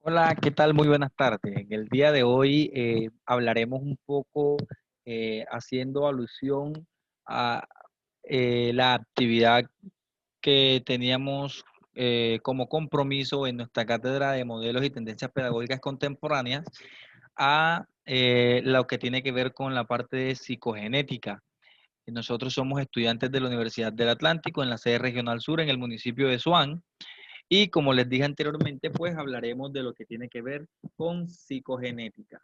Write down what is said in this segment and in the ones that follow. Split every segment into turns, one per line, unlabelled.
Hola, ¿qué tal? Muy buenas tardes. En el día de hoy hablaremos un poco haciendo alusión a la actividad que teníamos como compromiso en nuestra cátedra de modelos y tendencias pedagógicas contemporáneas a lo que tiene que ver con la parte de psicogenética. Nosotros somos estudiantes de la Universidad del Atlántico en la sede regional sur en el municipio de Suán. Y como les dije anteriormente, pues hablaremos de lo que tiene que ver con psicogenética.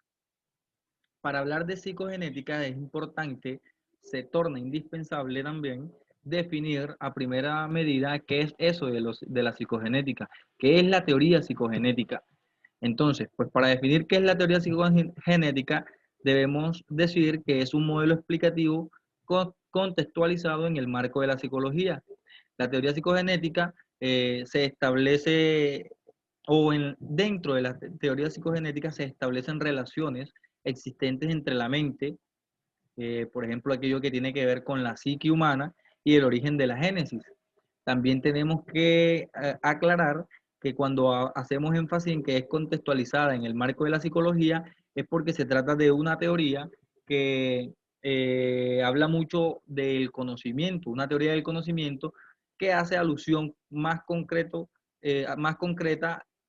Para hablar de psicogenética es importante, se torna indispensable también definir a primera medida qué es eso de la psicogenética, qué es la teoría psicogenética. Entonces, pues para definir qué es la teoría psicogenética, debemos decir que es un modelo explicativo contextualizado en el marco de la psicología. La teoría psicogenética se establece, dentro de la teoría psicogenética se establecen relaciones existentes entre la mente, por ejemplo, aquello que tiene que ver con la psique humana y el origen de la génesis. También tenemos que aclarar que cuando hacemos énfasis en que es contextualizada en el marco de la psicología, es porque se trata de una teoría que habla mucho del conocimiento, una teoría del conocimiento que hace alusión más concreta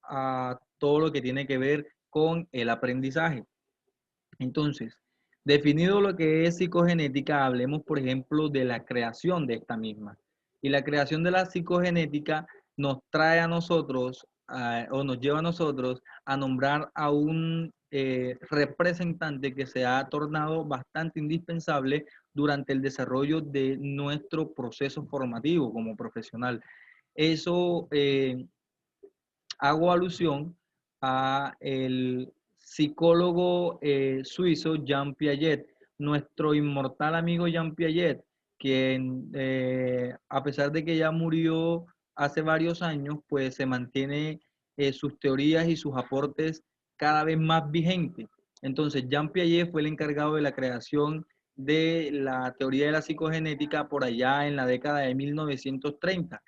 a todo lo que tiene que ver con el aprendizaje. Entonces, definido lo que es psicogenética, hablemos, por ejemplo, de la creación de esta misma. Y la creación de la psicogenética nos trae a nosotros, o nos lleva a nosotros a nombrar a un representante que se ha tornado bastante indispensable durante el desarrollo de nuestro proceso formativo como profesional. Eso hago alusión a el psicólogo suizo Jean Piaget, nuestro inmortal amigo Jean Piaget, quien a pesar de que ya murió hace varios años, pues se mantiene sus teorías y sus aportes cada vez más vigentes. Entonces, Jean Piaget fue el encargado de la creación de la teoría de la psicogenética por allá en la década de 1930.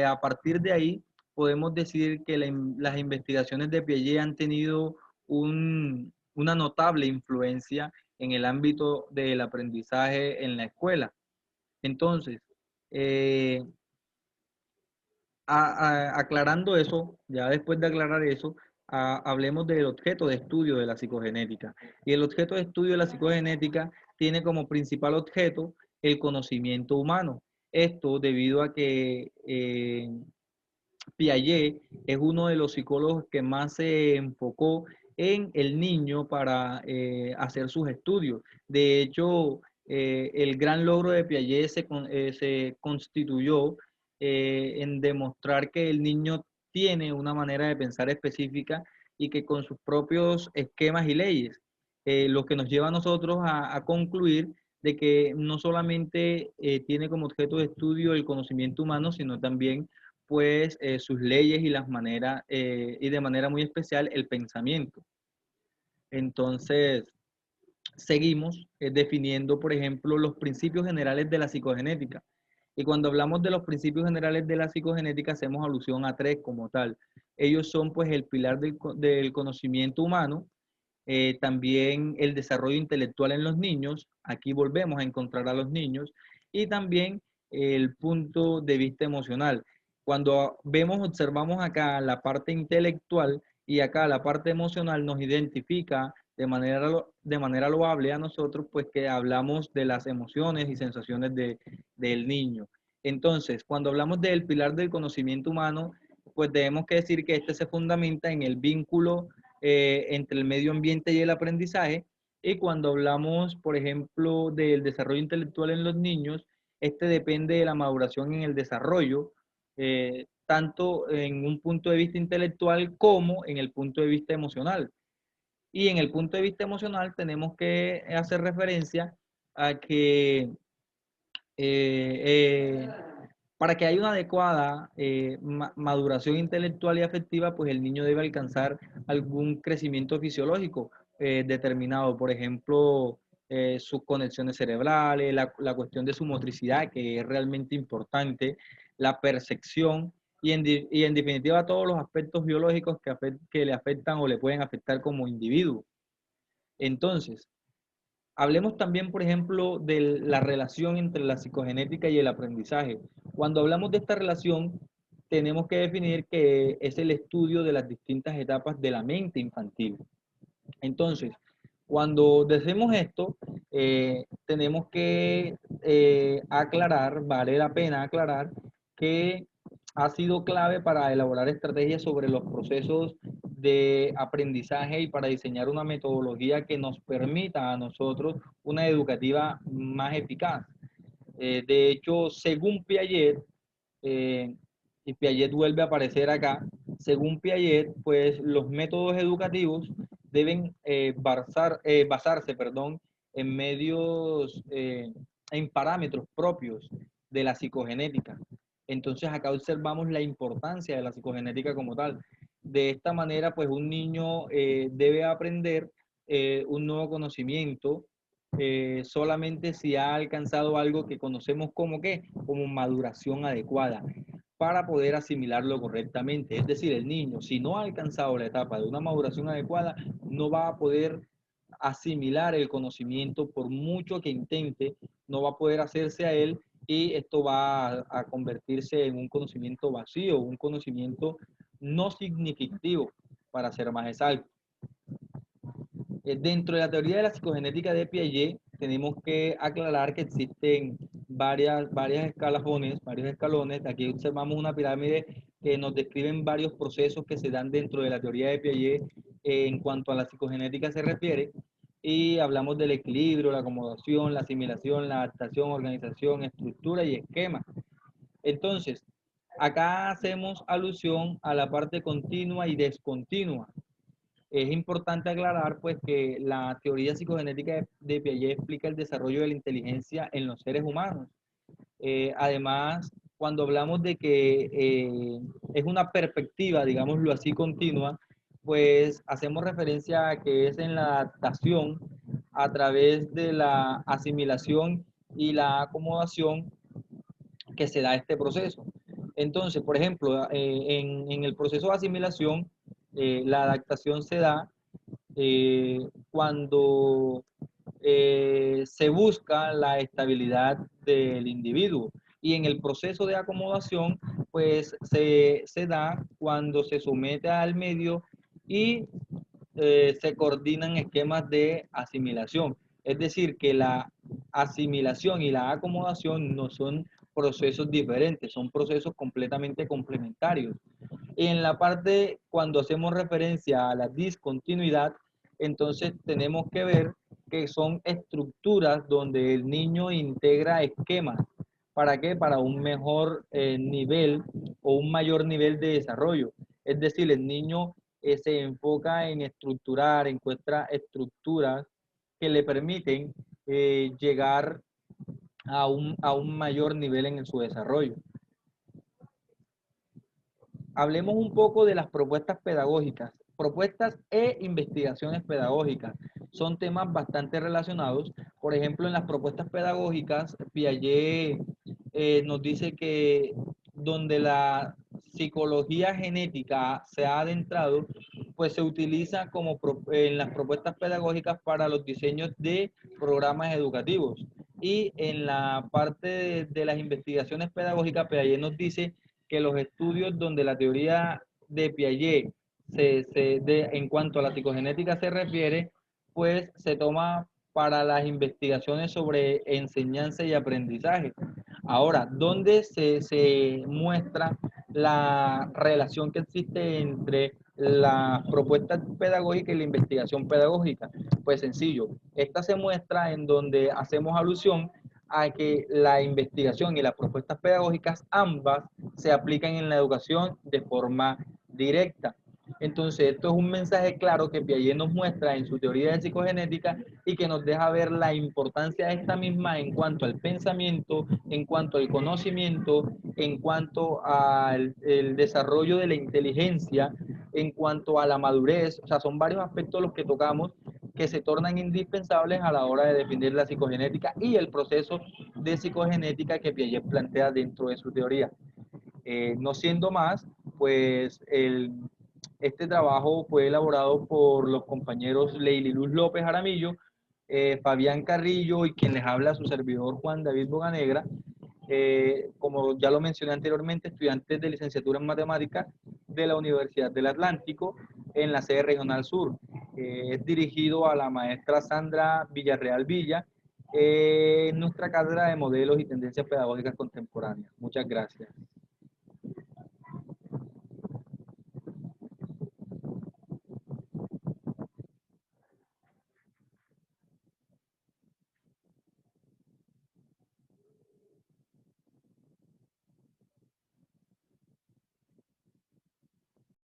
A partir de ahí, podemos decir que las investigaciones de Piaget han tenido una notable influencia en el ámbito del aprendizaje en la escuela. Entonces, eh, aclarando eso, ya después de aclarar eso, hablemos del objeto de estudio de la psicogenética. Y el objeto de estudio de la psicogenética tiene como principal objeto el conocimiento humano. Esto debido a que Piaget es uno de los psicólogos que más se enfocó en el niño para hacer sus estudios. De hecho, el gran logro de Piaget se constituyó en demostrar que el niño tiene una manera de pensar específica y que con sus propios esquemas y leyes, lo que nos lleva a nosotros a concluir de que no solamente tiene como objeto de estudio el conocimiento humano, sino también pues sus leyes y las maneras, y de manera muy especial el pensamiento. Entonces, seguimos definiendo, por ejemplo, los principios generales de la psicogenética. Y cuando hablamos de los principios generales de la psicogenética, hacemos alusión a tres como tal. Ellos son pues el pilar del conocimiento humano, también el desarrollo intelectual en los niños, aquí volvemos a encontrar a los niños, y también el punto de vista emocional. Cuando observamos acá la parte intelectual y acá la parte emocional, nos identifica de manera loable a nosotros, pues que hablamos de las emociones y sensaciones del niño. Entonces, cuando hablamos del pilar del conocimiento humano, pues debemos que decir que este se fundamenta en el vínculo entre el medio ambiente y el aprendizaje. Y cuando hablamos, por ejemplo, del desarrollo intelectual en los niños, este depende de la maduración en el desarrollo, tanto en un punto de vista intelectual como en el punto de vista emocional. Y en el punto de vista emocional tenemos que hacer referencia a que eh, para que haya una adecuada maduración intelectual y afectiva, pues el niño debe alcanzar algún crecimiento fisiológico determinado, por ejemplo, sus conexiones cerebrales, la cuestión de su motricidad, que es realmente importante, la percepción y en definitiva todos los aspectos biológicos que le afectan o le pueden afectar como individuo. Entonces, hablemos también, por ejemplo, de la relación entre la psicogenética y el aprendizaje. Cuando hablamos de esta relación, tenemos que definir que es el estudio de las distintas etapas de la mente infantil. Entonces, cuando decimos esto, tenemos que aclarar, vale la pena aclarar, que ha sido clave para elaborar estrategias sobre los procesos de aprendizaje y para diseñar una metodología que nos permita a nosotros una educativa más eficaz. De hecho, según Piaget, y Piaget vuelve a aparecer acá, según Piaget, pues los métodos educativos deben basarse, perdón, en medios, en parámetros propios de la psicogenética. Entonces acá observamos la importancia de la psicogenética como tal. De esta manera, pues un niño debe aprender un nuevo conocimiento solamente si ha alcanzado algo que conocemos como ¿qué? Como maduración adecuada para poder asimilarlo correctamente. Es decir, el niño, si no ha alcanzado la etapa de una maduración adecuada, no va a poder asimilar el conocimiento por mucho que intente, no va a poder hacerse a él y esto va a convertirse en un conocimiento vacío, un conocimiento no significativo, para ser más exacto. Dentro de la teoría de la psicogenética de Piaget, tenemos que aclarar que existen varias varios escalones. Aquí observamos una pirámide que nos describen varios procesos que se dan dentro de la teoría de Piaget en cuanto a la psicogenética se refiere. Y hablamos del equilibrio, la acomodación, la asimilación, la adaptación, organización, estructura y esquema. Entonces, acá hacemos alusión a la parte continua y descontinua. Es importante aclarar pues que la teoría psicogenética de Piaget explica el desarrollo de la inteligencia en los seres humanos. Además, cuando hablamos de que es una perspectiva, digámoslo así, continua, pues hacemos referencia a que es en la adaptación a través de la asimilación y la acomodación que se da este proceso. Entonces, por ejemplo, en el proceso de asimilación, la adaptación se da cuando se busca la estabilidad del individuo. Y en el proceso de acomodación, pues se da cuando se somete al medio y se coordinan esquemas de asimilación. Es decir, que la asimilación y la acomodación no son procesos diferentes, son procesos completamente complementarios. En la parte, cuando hacemos referencia a la discontinuidad, entonces tenemos que ver que son estructuras donde el niño integra esquemas. ¿Para qué? Para un mejor nivel o un mayor nivel de desarrollo. Es decir, el niño se enfoca en estructurar, encuentra estructuras que le permiten llegar a un mayor nivel en su desarrollo. Hablemos un poco de las propuestas pedagógicas. Propuestas e investigaciones pedagógicas son temas bastante relacionados. Por ejemplo, en las propuestas pedagógicas, Piaget nos dice que donde la psicología genética se ha adentrado, pues se utiliza como en las propuestas pedagógicas para los diseños de programas educativos. Y en la parte de las investigaciones pedagógicas, Piaget nos dice que los estudios donde la teoría de Piaget en cuanto a la psicogenética se refiere, pues se toma para las investigaciones sobre enseñanza y aprendizaje. Ahora, ¿dónde se muestra la relación que existe entre la propuesta pedagógica y la investigación pedagógica? Pues sencillo, esta se muestra en donde hacemos alusión a que la investigación y las propuestas pedagógicas ambas se aplican en la educación de forma directa. Entonces, esto es un mensaje claro que Piaget nos muestra en su teoría de psicogenética y que nos deja ver la importancia de esta misma en cuanto al pensamiento, en cuanto al conocimiento, en cuanto al el desarrollo de la inteligencia, en cuanto a la madurez. O sea, son varios aspectos los que tocamos que se tornan indispensables a la hora de definir la psicogenética y el proceso de psicogenética que Piaget plantea dentro de su teoría. No siendo más, pues este trabajo fue elaborado por los compañeros Leily Luz López Aramillo, Fabián Carrillo y quien les habla su servidor Juan David Boganegra. Como ya lo mencioné anteriormente, estudiantes de licenciatura en matemáticas de la Universidad del Atlántico en la sede regional sur. Es dirigido a la maestra Sandra Villarreal Villa en nuestra cátedra de modelos y tendencias pedagógicas contemporáneas. Muchas gracias.